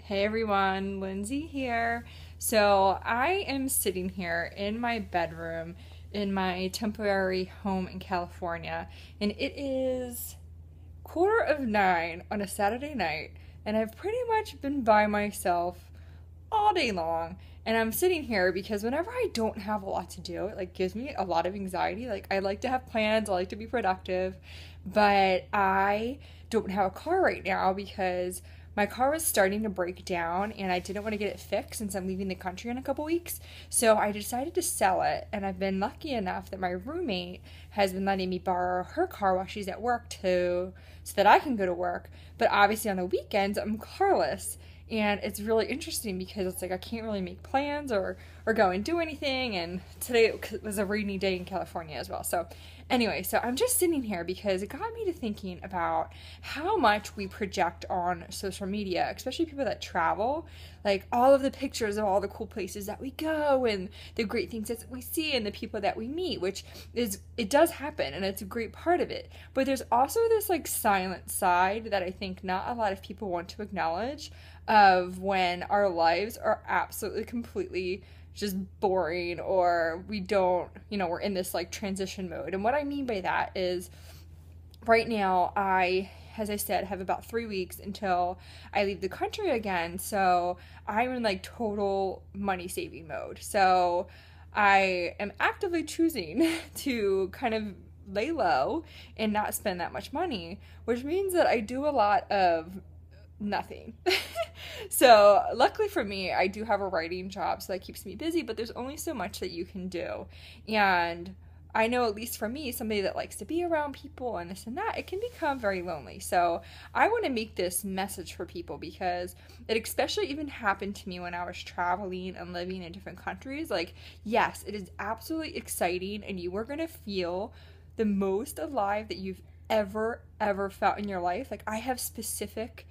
Hey everyone, Lindsay here. So I am sitting here in my bedroom in my temporary home in California, and it is 9:15 on a Saturday night, and I've pretty much been by myself all day long. And I'm sitting here because whenever I don't have a lot to do, it gives me a lot of anxiety. Like I like to have plans, I like to be productive, but I don't have a car right now because my car was starting to break down and I didn't want to get it fixed since I'm leaving the country in a couple weeks. So I decided to sell it, and I've been lucky enough that my roommate has been letting me borrow her car while she's at work too, so that I can go to work. But obviously on the weekends I'm carless, and it's really interesting because it's like I can't really make plans or go and do anything. And today was a rainy day in California as well. So anyway, so I'm just sitting here because it got me to thinking about how much we project on social media, especially people that travel. Like all of the pictures of all the cool places that we go and the great things that we see and the people that we meet, which is, it does happen and it's a great part of it. But there's also this silent side that I think not a lot of people want to acknowledge, of when our lives are absolutely completely just boring, or we don't, we're in this transition mode. And what I mean by that is right now as I said, have about 3 weeks until I leave the country again. So I'm in total money saving mode. So I am actively choosing to kind of lay low and not spend that much money, which means that I do a lot of nothing. So luckily for me, I do have a writing job, so that keeps me busy, but there's only so much that you can do. And I know, at least for me, somebody that likes to be around people and this and that, it can become very lonely. So I want to make this message for people because it especially even happened to me when I was traveling and living in different countries. Yes, it is absolutely exciting, and you are going to feel the most alive that you've ever felt in your life. I have specific,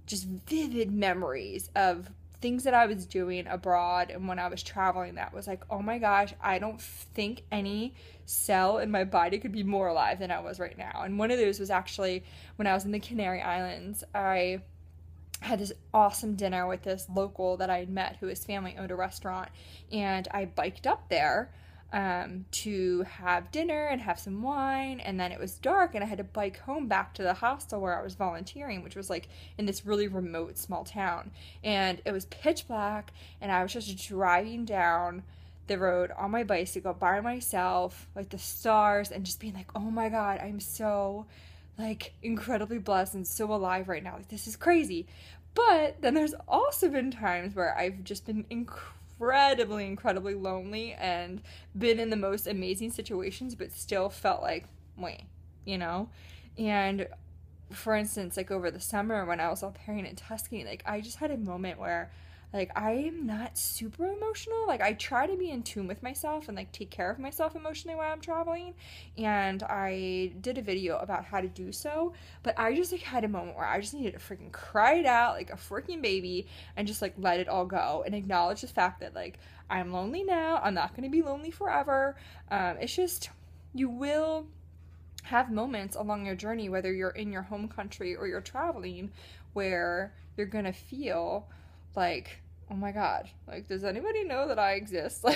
just vivid memories of things that I was doing abroad and when I was traveling that was oh my gosh, I don't think any cell in my body could be more alive than I was right now. And one of those was actually when I was in the Canary Islands. I had this awesome dinner with this local that I had met, who his family owned a restaurant, and I biked up there to have dinner and have some wine, and then it was dark and I had to bike home back to the hostel where I was volunteering, which was in this really remote small town, and it was pitch black, and I was just driving down the road on my bicycle by myself, the stars, and just being oh my god, I'm so incredibly blessed and so alive right now. This is crazy. But then there's also been times where I've just been incredibly lonely and been in the most amazing situations, but still felt wait, you know? And for instance, over the summer when I was au pairing in Tuscany, I just had a moment where I am not super emotional. I try to be in tune with myself and take care of myself emotionally while I'm traveling. And I did a video about how to do so. But I just had a moment where I just needed to freaking cry it out like a freaking baby and just let it all go and acknowledge the fact that I'm lonely now. I'm not going to be lonely forever. It's just, you will have moments along your journey, whether you're in your home country or you're traveling, where you're going to feel oh my god, does anybody know that I exist?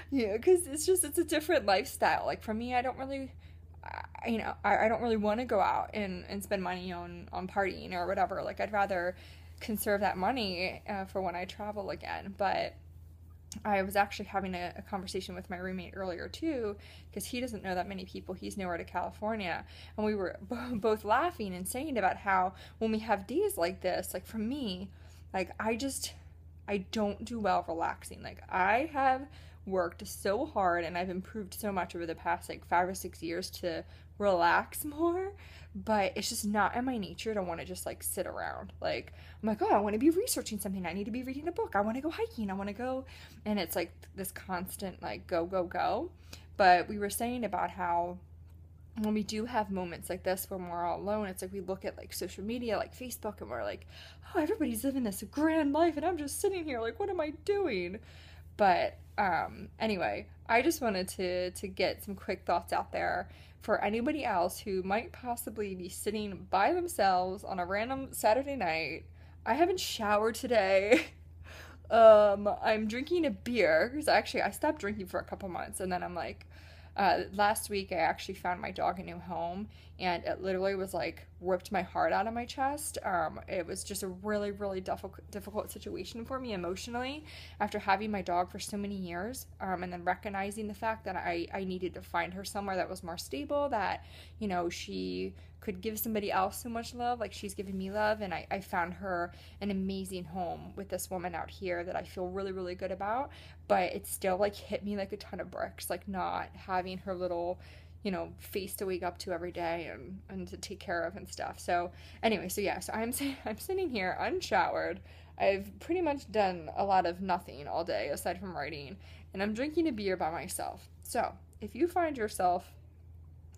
Because it's a different lifestyle. For me, I don't really, I don't really want to go out and spend money on partying or whatever. I'd rather conserve that money for when I travel again. But I was actually having a conversation with my roommate earlier too, because he doesn't know that many people. He's newer to California, and we were both laughing and saying about how when we have days like this, for me, I don't do well relaxing. I have worked so hard and I've improved so much over the past 5 or 6 years to relax more, but it's just not in my nature to want to just sit around. I'm oh, I want to be researching something. I need to be reading a book. I want to go hiking. I want to go. And it's this constant go. But we were saying about how when we do have moments like this when we're all alone, it's we look at social media, Facebook, and we're oh, everybody's living this grand life and I'm just sitting here what am I doing? But anyway, I just wanted to get some quick thoughts out there for anybody else who might possibly be sitting by themselves on a random Saturday night I haven't showered today. I'm drinking a beer because actually I stopped drinking for a couple months, and then I'm like, last week I actually found my dog a new home, and it literally was like ripped my heart out of my chest. It was just a really, really difficult situation for me emotionally after having my dog for so many years, and then recognizing the fact that I needed to find her somewhere that was more stable, that, you know, she could give somebody else so much love like she's giving me love. And I found her an amazing home with this woman out here that I feel really, really good about. But it still like hit me like a ton of bricks, like not having her little, you know, face to wake up to every day and to take care of and stuff. So anyway, so yeah, so I'm sitting here unshowered. I've pretty much done a lot of nothing all day aside from writing, and I'm drinking a beer by myself. So if you find yourself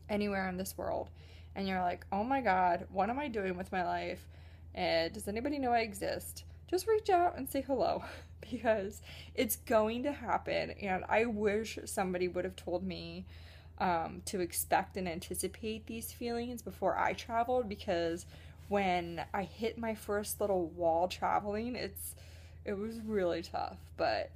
anywhere in this world and you're like, oh my God, what am I doing with my life? And does anybody know I exist? Just reach out and say hello because it's going to happen. And I wish somebody would have told me to expect and anticipate these feelings before I traveled, because when I hit my first little wall traveling, it was really tough. But